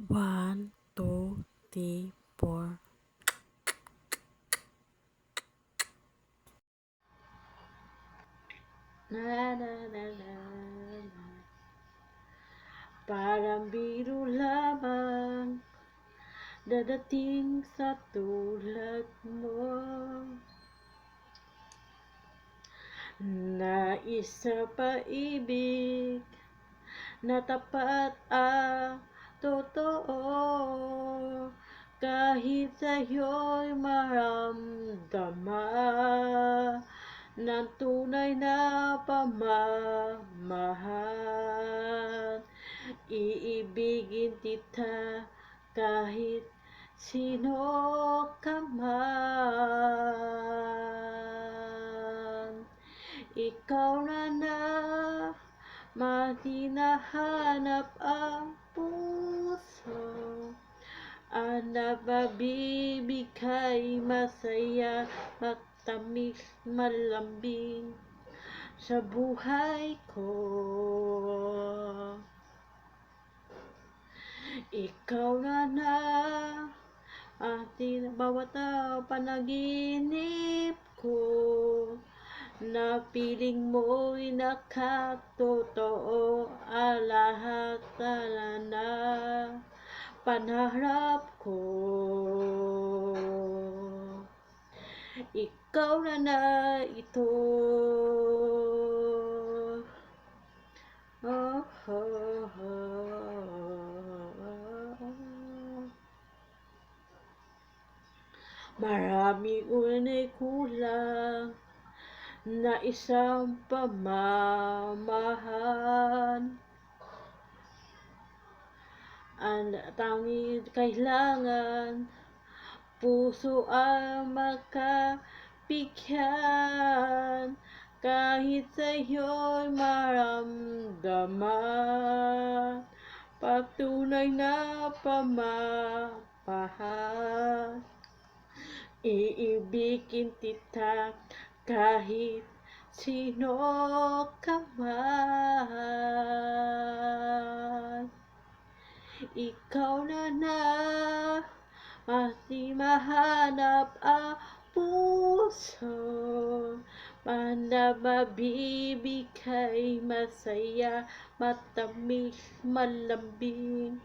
1, 2, 3, 4. Na na na na na. Parang biro lamang dadating sa tulad mo. Nais sa paibig na tapat ang totoo, kahit sa'yo'y maramdaman ng tunay na pamamahal. Iibigin kita kahit sino ka man. Ikaw na mahinahanap ang puso, ang nabibigay masaya, matamis, malambing sa buhay ko. Ikaw na ating bawat panaginip ko, na piling mo'y nakatotoo, ang lahat na pangarap ko. Ikaw na ito. Oh, oh, oh. Maraming unay kulang na isang pamamahal. Ang tanging kailangan, puso ang makabigyan, kahit sa'yo'y maramdaman patunay na pamamahal. Iibigin kita kahit sino ka man. Ikaw na ating mahanap ang puso, na mabibigay masaya, matamis, malambing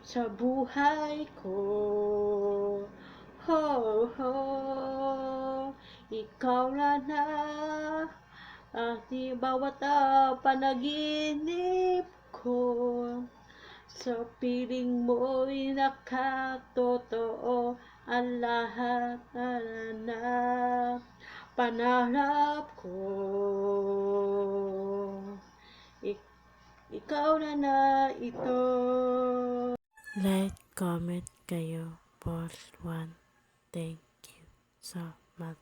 sa buhay ko. Ho, ho, ikaw na ating bawat panaginip ko, sa piling mo'y nakatotoo, ang lahat na pangarap ko. Ikaw na ito. Like, comment kayo. Post 1. Thank you so much.